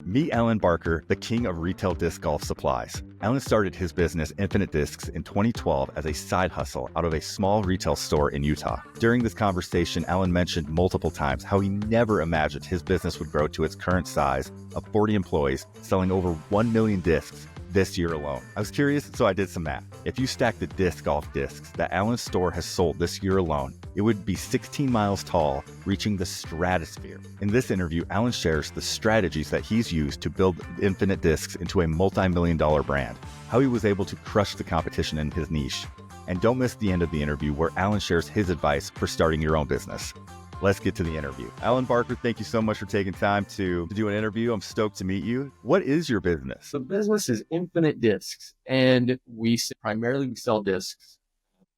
Meet Alan Barker, the king of retail disc golf supplies. Alan started his business, Infinite Discs, in 2012 as a side hustle out of a small retail store in Utah. During this conversation, Alan mentioned multiple times how he never imagined his business would grow to its current size of 40 employees, selling over 1 million discs this year alone. I was curious, so I did some math. If you stack the disc golf discs that Alan's store has sold this year alone, it would be 16 miles tall, reaching the stratosphere. In this interview, Alan shares the strategies that he's used to build Infinite Discs into a multi-million-dollar brand, how he was able to crush the competition in his niche. And don't miss the end of the interview where Alan shares his advice for starting your own business. Let's get to the interview. Alan Barker, thank you so much for taking time to do an interview. I'm stoked to meet you. What is your business? The business is Infinite Discs, and we sell discs.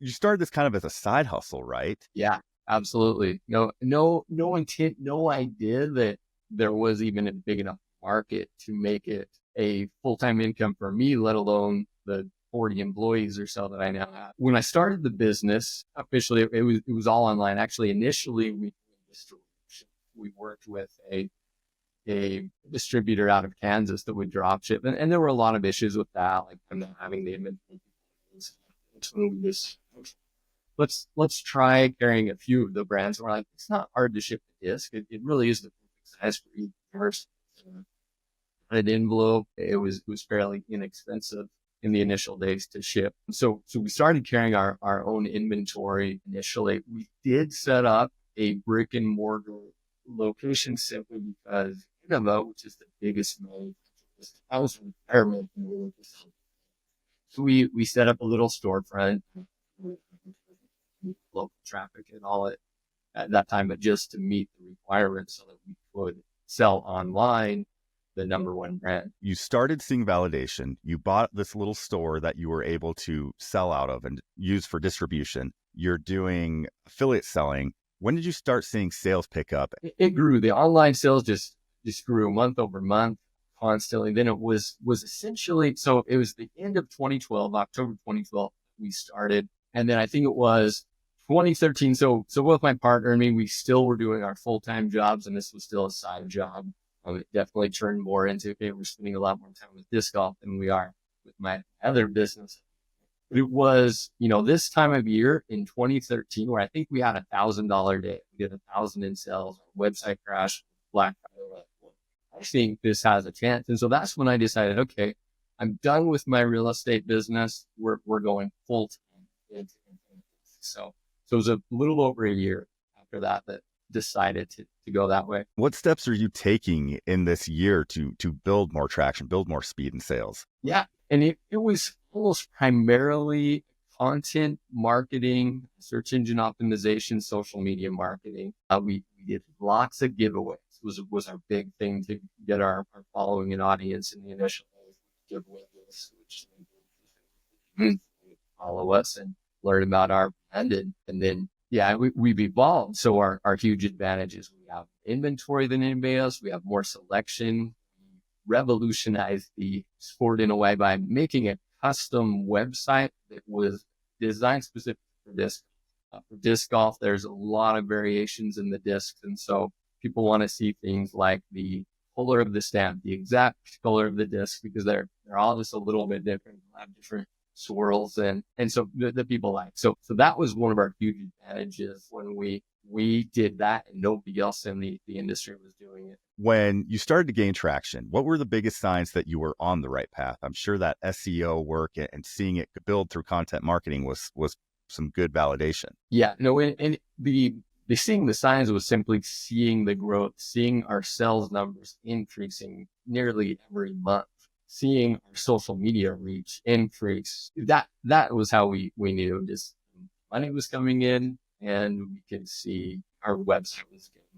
You started this kind of as a side hustle, right? Yeah, absolutely. No intent, no idea that there was even a big enough market to make it a full-time income for me, let alone the 40 employees or so that I now have. When I started the business, officially, it was all online. Actually, initially, we worked with a distributor out of Kansas that would drop ship. And there were a lot of issues with that, like I'm not having the inventory. So we just, let's try carrying a few of the brands. And we're like, it's not hard to ship the disc. It really is the perfect size for e-commerce. An envelope, it was fairly inexpensive in the initial days to ship. So we started carrying our own inventory initially. We did set up a brick and mortar location simply because Innova, which is the biggest mall, house environment. So we set up a little storefront, local traffic and all it at that time, but just to meet the requirements so that we could sell online the number one brand. You started seeing validation. You bought this little store that you were able to sell out of and use for distribution. You're doing affiliate selling. When did you start seeing sales pick up? It grew. The online sales just grew month over month constantly. Then it was essentially, so it was the end of 2012, October 2012, we started. And then I think it was 2013. So with my partner and me, we still were doing our full-time jobs, and this was still a side job. It definitely turned more into, okay, we're spending a lot more time with disc golf than we are with my other business. But it was, this time of year in 2013, where I think we had $1,000 day. We did 1,000 in sales. Our website crashed. Black Friday. I think this has a chance. And so that's when I decided, okay, I'm done with my real estate business. We're going full time into so it was a little over a year after that decided to go that way. What steps are you taking in this year to build more traction, build more speed in sales? Yeah. And it was almost primarily content marketing, search engine optimization, social media marketing. We did lots of giveaways. Was our big thing to get our following and audience in the initial giveaways, which follow us and learn about our brand. And then, yeah, we've evolved. So our huge advantage is we have inventory than anybody else. We have more selection. We revolutionized the sport in a way by making a custom website that was designed specifically for disc. For disc golf, there's a lot of variations in the discs. And so people want to see things like the color of the stamp, the exact color of the disc, because they're all just a little bit different, have different swirls, and so the people like. So that was one of our huge advantages when we did that, and nobody else in the industry was doing it. When you started to gain traction, what were the biggest signs that you were on the right path? I'm sure that SEO work and seeing it build through content marketing was some good validation. Yeah, no, and the seeing the signs was simply seeing the growth, seeing our sales numbers increasing nearly every month, seeing our social media reach increase. That was how we knew just money was coming in, and we could see our website was getting.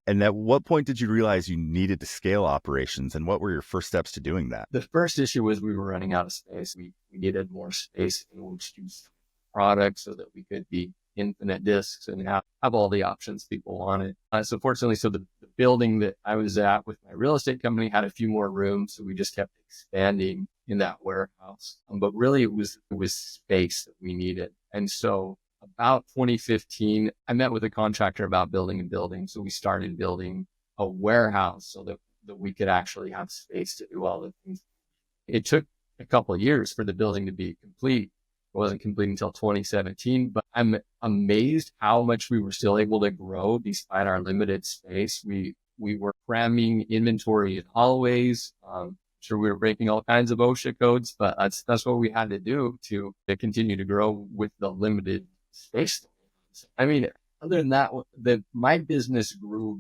And at what point did you realize you needed to scale operations, and what were your first steps to doing that? The first issue was we were running out of space. We needed more space in which to use products so that we could be Infinite Discs and have all the options people wanted. So fortunately, the building that I was at with my real estate company had a few more rooms. So we just kept expanding in that warehouse. But really it was space that we needed. And so about 2015, I met with a contractor about building a building. So we started building a warehouse so that that we could actually have space to do all the things. It took a couple of years for the building to be complete. It wasn't complete until 2017, but I'm amazed how much we were still able to grow despite our limited space. We were cramming inventory in hallways. Sure, we were breaking all kinds of OSHA codes, but that's what we had to do to continue to grow with the limited space. I mean, other than that, my business grew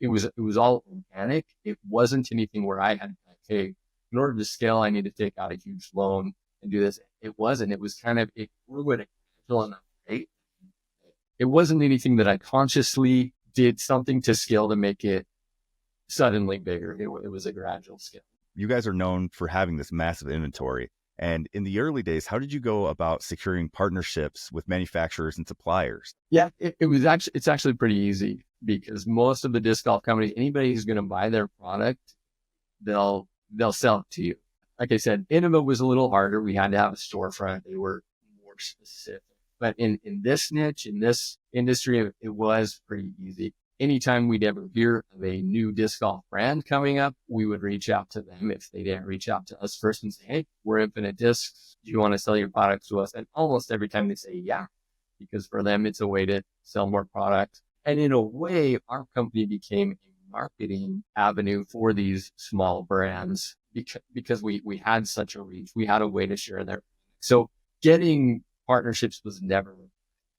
it was all organic. It wasn't anything where I had, hey, in order to scale, I need to take out a huge loan and do this. It wasn't. It was kind of, it grew at a gradual enough rate. It wasn't anything that I consciously did something to scale to make it suddenly bigger. It was a gradual scale. You guys are known for having this massive inventory. And in the early days, how did you go about securing partnerships with manufacturers and suppliers? Yeah, it's actually pretty easy because most of the disc golf companies, anybody who's going to buy their product, they'll sell it to you. Like I said, Innova was a little harder. We had to have a storefront. They were more specific. But in this niche, in this industry, it was pretty easy. Anytime we'd ever hear of a new disc golf brand coming up, we would reach out to them if they didn't reach out to us first and say, hey, we're Infinite Discs. Do you want to sell your products to us? And almost every time they say, yeah, because for them, it's a way to sell more product. And in a way, our company became a marketing avenue for these small brands because we had such a reach. We had a way to share their. So getting partnerships was never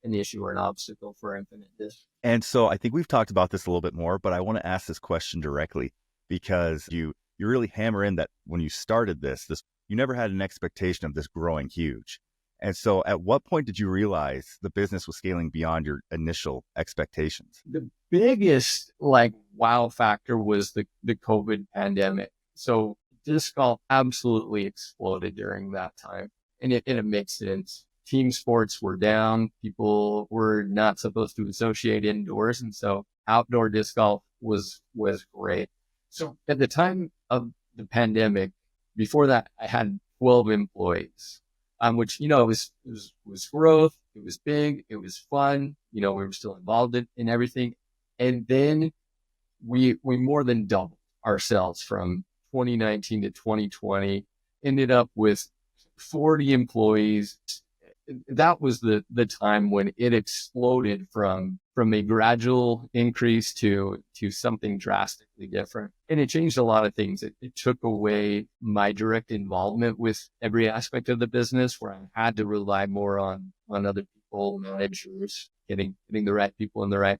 an issue or an obstacle for Infinite Disc. And so I think we've talked about this a little bit more, but I want to ask this question directly because you really hammer in that when you started this, you never had an expectation of this growing huge. And so at what point did you realize the business was scaling beyond your initial expectations? The biggest wow factor was the COVID pandemic. So disc golf absolutely exploded during that time. And it makes sense. Team sports were down. People were not supposed to associate indoors. And so outdoor disc golf was great. So at the time of the pandemic, before that, I had 12 employees, which, it was growth. It was big. It was fun. We were still involved in everything. And then we more than doubled ourselves from 2019 to 2020, ended up with 40 employees. That was the time when it exploded from a gradual increase to something drastically different. And it changed a lot of things. It took away my direct involvement with every aspect of the business where I had to rely more on other people, managers, getting the right people in the right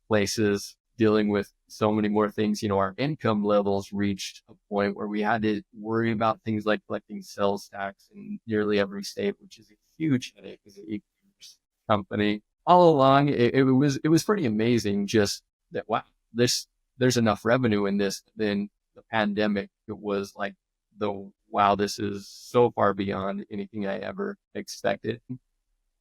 places, dealing with so many more things. Our income levels reached a point where we had to worry about things like collecting sales tax in nearly every state, which is a huge headache as an e-commerce company. All along, it was pretty amazing just that, wow, there's enough revenue in this. Then the pandemic, it was like wow, this is so far beyond anything I ever expected.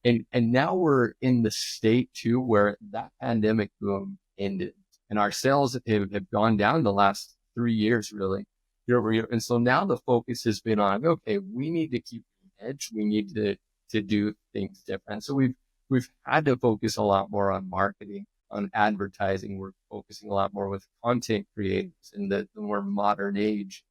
And now we're in the state too, where that pandemic boom ended. And our sales have gone down the last 3 years, really, year over year. And so now the focus has been on, okay, we need to keep the edge. We need to do things different. So we've had to focus a lot more on marketing, on advertising. We're focusing a lot more with content creators in the more modern age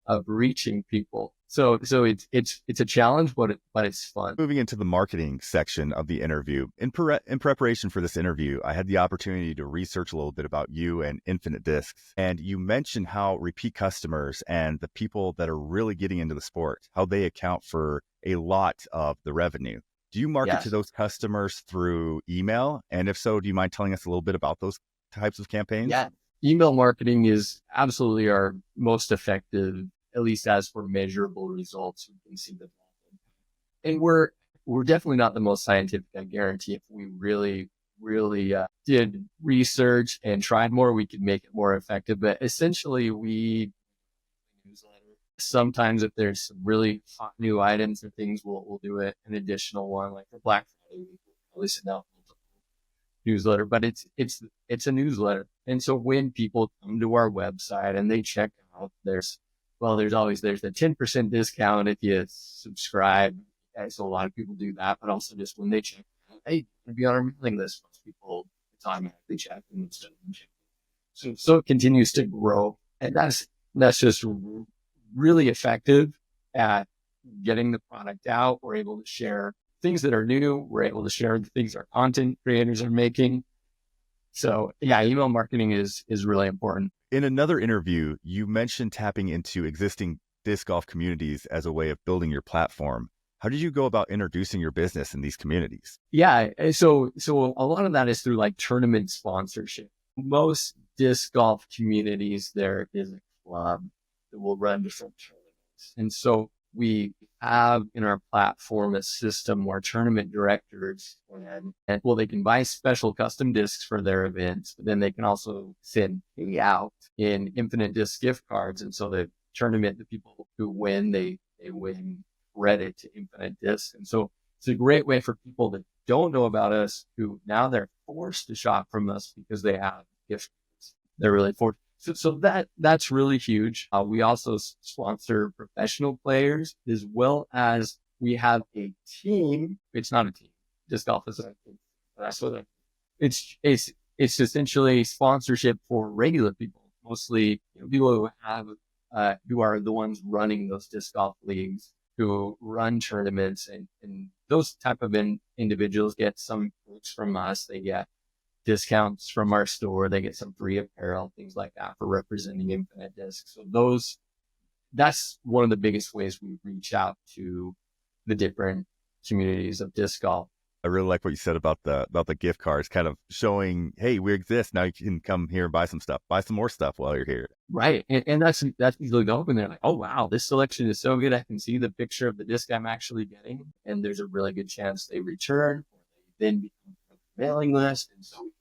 of reaching people. So it's a challenge, but it's fun. Moving into the marketing section of the interview, in preparation for this interview, I had the opportunity to research a little bit about you and Infinite Discs. And you mentioned how repeat customers and the people that are really getting into the sport, how they account for a lot of the revenue. Do you market to those customers through email? And if so, do you mind telling us a little bit about those types of campaigns? Yeah, email marketing is absolutely our most effective, at least as for measurable results. We can see the and we're definitely not the most scientific. I guarantee if we really did research and tried more, we could make it more effective. But essentially, we newsletter. Sometimes if there's some really hot new items or things, we'll do an additional one, like for Black Friday. We'll probably send out newsletter, but it's a newsletter. And so when people come to our website and they check out, there's the 10% discount if you subscribe. So a lot of people do that, but also just when they check out, hey, be on our mailing list. Most people automatically check and stuff. So it continues to grow. And that's just really effective at getting the product out. We're able to share things that are new. We're able to share the things our content creators are making. So yeah, email marketing is really important. In another interview, you mentioned tapping into existing disc golf communities as a way of building your platform. How did you go about introducing your business in these communities? Yeah. So a lot of that is through like tournament sponsorship. Most disc golf communities, there is a club that will run different tournaments. And so we have in our platform a system where tournament directors they can buy special custom discs for their events, but then they can also send payout in Infinite Disc gift cards. And so the tournament, the people who win, they win credit to Infinite Disc. And so it's a great way for people that don't know about us, who now they're forced to shop from us because they have gift cards. They're really forced. So that's really huge. We also sponsor professional players, as well as we have a team. It's not a team. Disc golf is a team. That's what it's essentially sponsorship for regular people, mostly people who have who are the ones running those disc golf leagues, who run tournaments, and those type of individuals get some perks from us. They get discounts from our store. They get some free apparel, things like that for representing Infinite Disc. So that's one of the biggest ways we reach out to the different communities of disc golf. I really like what you said about the gift cards, kind of showing, hey, we exist. Now you can come here and buy some stuff, buy some more stuff while you're here. Right. And that's usually the open. They're like, oh, wow, this selection is so good. I can see the picture of the disc I'm actually getting. And there's a really good chance they return, or they then become a mailing list. And so we can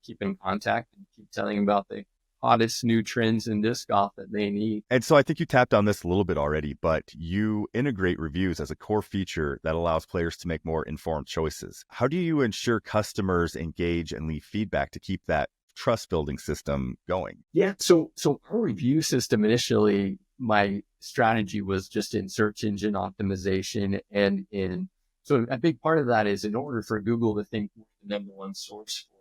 keep in contact and keep telling about the hottest new trends in disc golf that they need. And so I think you tapped on this a little bit already, but you integrate reviews as a core feature that allows players to make more informed choices. How do you ensure customers engage and leave feedback to keep that trust building system going? Yeah. So our review system, initially, my strategy was just in search engine optimization, so a big part of that is, in order for Google to think we're the number one source for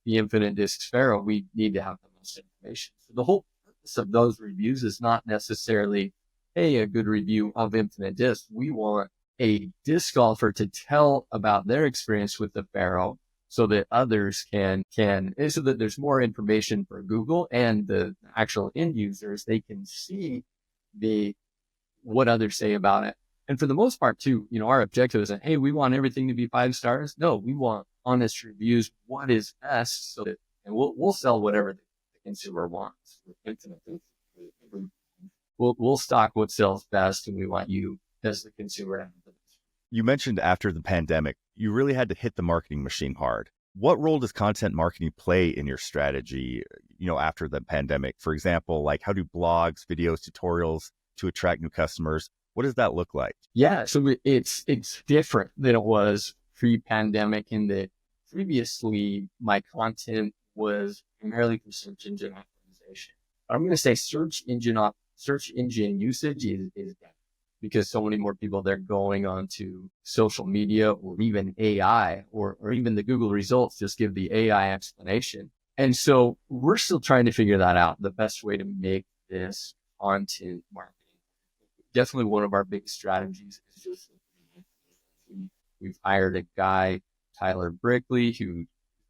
the Infinite Disc Sparrow, we need to have the most information. So the whole purpose of those reviews is not necessarily, hey, a good review of Infinite Disc. We want a disc golfer to tell about their experience with the Sparrow, so that others so that there's more information for Google and the actual end users. They can see what others say about it. And for the most part too, our objective isn't, hey, we want everything to be 5 stars. No, we want honest reviews. What is best? And we'll sell whatever the consumer wants. We'll stock what sells best, and we want you as the consumer to have the best. You mentioned after the pandemic, you really had to hit the marketing machine hard. What role does content marketing play in your strategy, after the pandemic? For example, like how do blogs, videos, tutorials to attract new customers? What does that look like? Yeah, so it's different than it was pre-pandemic, in that previously my content was primarily for search engine optimization. I'm going to say search engine usage is down, because so many more people, they're going onto social media, or even AI, or even the Google results just give the AI explanation. And so we're still trying to figure that out, the best way to make this content marketing. Definitely one of our big strategies is just, we've hired a guy, Tyler Brickley, who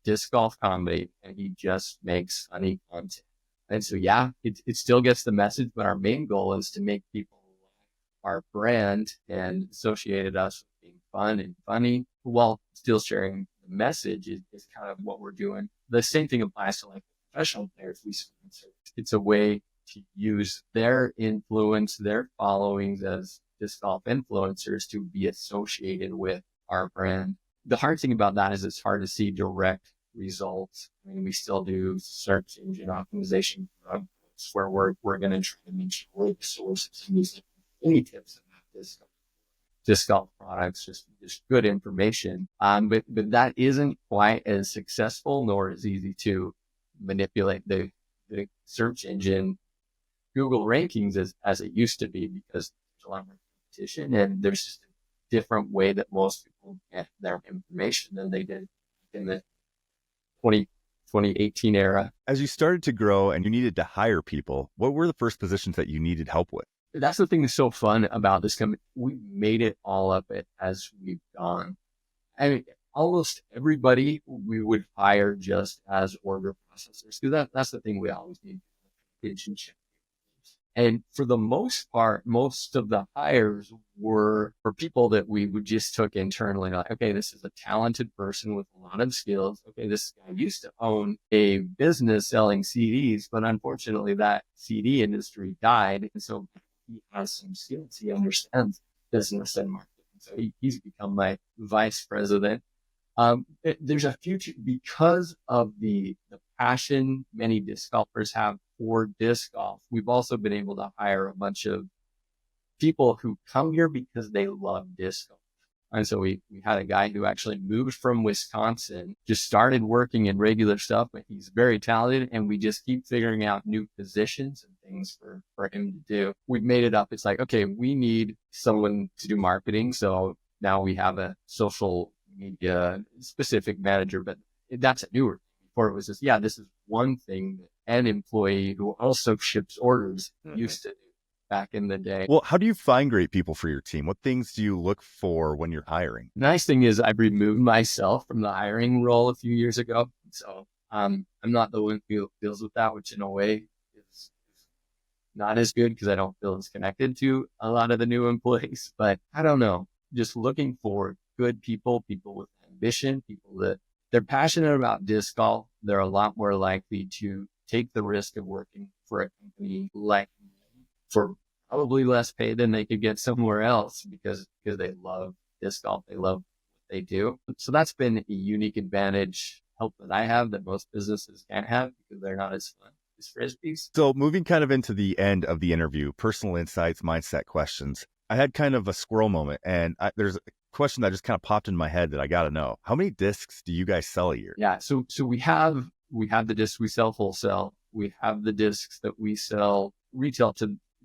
disc golf comedy, and he just makes funny content. And so, yeah, it still gets the message, but our main goal is to make people like our brand and associated us with being fun and funny, while still sharing the message is kind of what we're doing. The same thing applies to like professional players we sponsor. It's a way to use their influence, their followings as disc golf influencers, to be associated with our brand. The hard thing about that is it's hard to see direct results. I mean, we still do search engine optimization where we're going to try to make sure we're the sources and use any tips about disc golf products, just good information. But that isn't quite as successful, nor as easy to manipulate the search engine Google rankings as it used to be, because there's a lot more competition, and there's just a different way that most people get their information than they did in the 2018 era. As you started to grow and you needed to hire people, what were the first positions that you needed help with? That's the thing that's so fun about this company. We made it all up as we've gone. I mean, almost everybody we would hire just as order processors, because that's the thing we always need. And for the most part, most of the hires were for people that we would just took internally. Like, okay, this is a talented person with a lot of skills. Okay, this guy used to own a business selling CDs, but unfortunately that CD industry died. And so he has some skills. He understands business and marketing. So he's become my vice president. There's a future because of the passion many disc golfers have for disc golf. We've also been able to hire a bunch of people who come here because they love disc golf. And so we had a guy who actually moved from Wisconsin, just started working in regular stuff, but he's very talented. And we just keep figuring out new positions and things for him to do. We've made it up. It's like, okay, we need someone to do marketing. So now we have a social media specific manager, but that's a newer thing. Before it was just, this is one thing that an employee who also ships orders used to do back in the day. Well, how do you find great people for your team? What things do you look for when you're hiring? The nice thing is I've removed myself from the hiring role a few years ago. So I'm not the one who deals with that, which in a way is not as good because I don't feel as connected to a lot of the new employees. But I don't know, just looking for good people with ambition, people that they're passionate about disc golf. They're a lot more likely to take the risk of working for a company like me for probably less pay than they could get somewhere else because they love disc golf. They love what they do. So that's been a unique advantage, help that I have that most businesses can't have because they're not as fun as Frisbees. So moving kind of into the end of the interview, personal insights, mindset questions. I had kind of a squirrel moment and there's a question that just kind of popped in my head that I got to know. How many discs do you guys sell a year? Yeah. So we have the discs we sell wholesale. We have the discs that we sell retail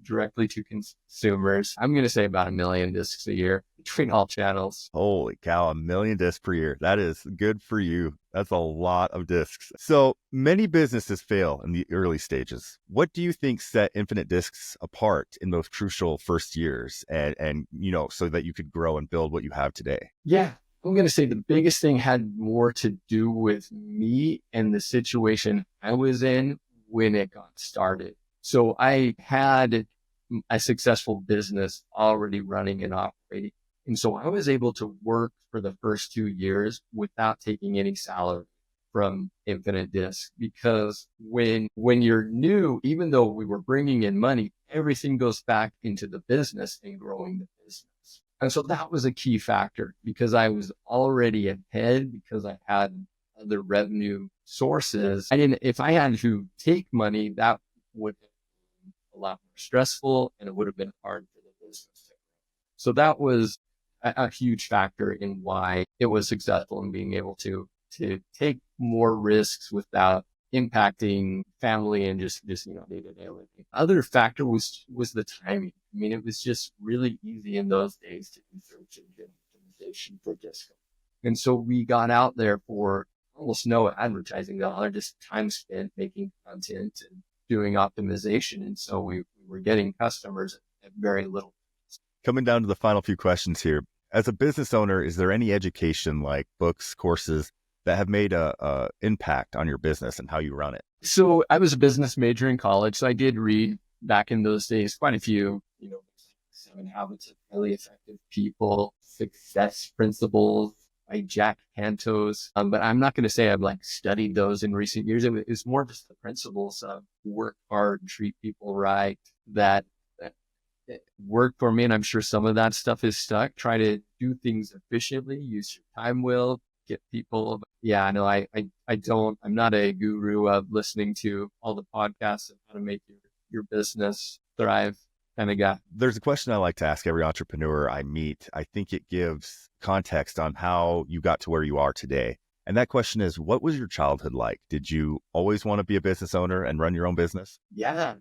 directly to consumers. I'm going to say about 1 million discs a year between all channels. Holy cow, 1 million discs per year. That is good for you. That's a lot of discs. So many businesses fail in the early stages. What do you think set Infinite Discs apart in those crucial first years and so that you could grow and build what you have today? Yeah. I'm going to say the biggest thing had more to do with me and the situation I was in when it got started. So I had a successful business already running and operating. And so I was able to work for the first 2 years without taking any salary from Infinite Disc, because when you're new, even though we were bringing in money, everything goes back into the business and growing the business. And so that was a key factor because I was already ahead because I had other revenue sources. If I had to take money, that would have been a lot more stressful and it would have been hard for the business. So that was a huge factor in why it was successful in being able to take more risks without impacting family and just day-to-day living. Other factor was the timing. I mean, it was just really easy in those days to do search engine optimization for disc golf. And so we got out there for almost no advertising dollar, just time spent making content and doing optimization. And so we were getting customers at very little. Coming down to the final few questions here. As a business owner, is there any education like books, courses that have made a impact on your business and how you run it? So I was a business major in college. So I did read back in those days, quite a few, 7 Habits of Highly Effective People, Success Principles by Jack Cantos. But I'm not going to say I've studied those in recent years. It's more just the principles of work hard, treat people right, that worked for me. And I'm sure some of that stuff is stuck. Try to do things efficiently, use your time well, get people. Yeah, no, I'm not a guru of listening to all the podcasts of how to make your business thrive kind of guy. There's a question I like to ask every entrepreneur I meet. I think it gives context on how you got to where you are today. And that question is, what was your childhood like? Did you always want to be a business owner and run your own business? Yeah,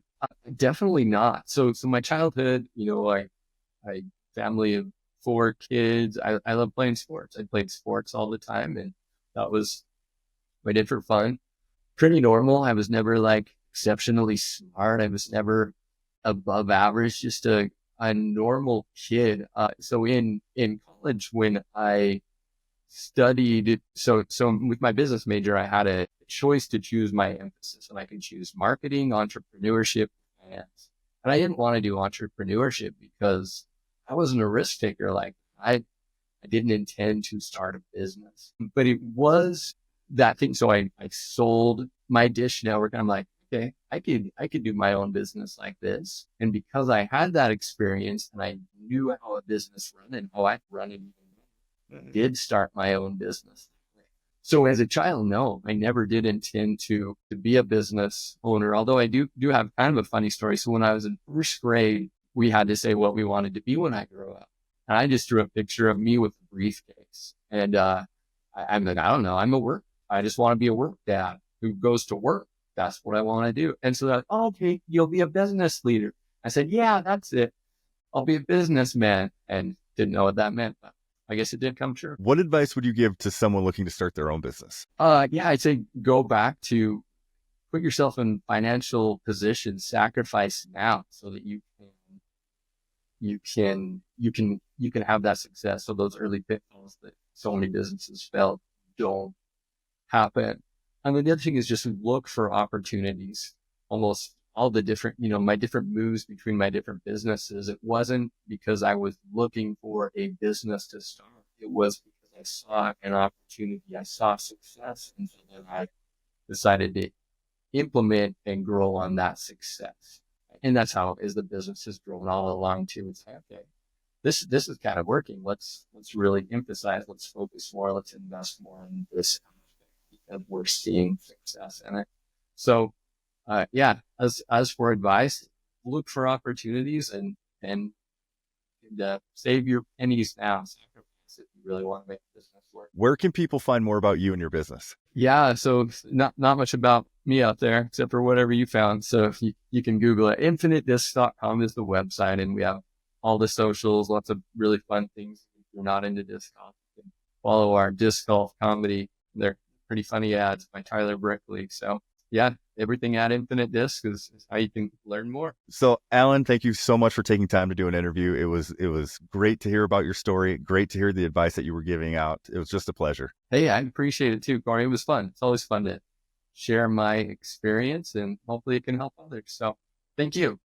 definitely not. So my childhood, I family of 4 kids. I love playing sports. I played sports all the time, and that was what I did for fun. pretty normal. I was never like exceptionally smart. I was never above average, just a normal kid. So in college, when I studied, so with my business major, I had a choice to choose my emphasis, and I could choose marketing, entrepreneurship, finance. And I didn't want to do entrepreneurship because I wasn't a risk taker. Like I didn't intend to start a business, but it was that thing. So I sold my dish network, and I'm like, okay, I could do my own business like this. And because I had that experience and I knew how a business run and how I run it, I did start my own business. So as a child, no, I never did intend to be a business owner. Although I do have kind of a funny story. So when I was in first grade, we had to say what we wanted to be when I grew up. And I just drew a picture of me with a briefcase. And I'm like, I don't know. I just want to be a work dad who goes to work. That's what I want to do. And so they're like, oh, okay, you'll be a business leader. I said, yeah, that's it. I'll be a businessman. And didn't know what that meant, but I guess it did come true. What advice would you give to someone looking to start their own business? Yeah, I'd say go back to put yourself in financial position, sacrifice now so that you can have that success. So those early pitfalls that so many businesses felt don't happen. And then the other thing is just look for opportunities. Almost all the different, my different moves between my different businesses. It wasn't because I was looking for a business to start. It was because I saw an opportunity. I saw success. And so then I decided to implement and grow on that success. And that's how as the business has grown all along too. It's like, okay, this is kind of working. Let's really emphasize, let's focus more, let's invest more in this because we're seeing success in it. So yeah, as for advice, look for opportunities and save your pennies now. Sacrifice if you really want to make business work. Where can people find more about you and your business? Yeah, so not much about me out there except for whatever you found. So if you can Google it, infinitediscs.com is the website, and we have all the socials, lots of really fun things. If you're not into disc golf, you can follow our disc golf comedy. They're pretty funny ads by Tyler Brickley. So yeah, everything at Infinite Disc is how you can learn more. So Alan, thank you so much for taking time to do an interview. It was great to hear about your story. Great to hear the advice that you were giving out. It was just a pleasure. Hey, I appreciate it too, Corey. It was fun. It's always fun to share my experience, and hopefully it can help others. So thank you.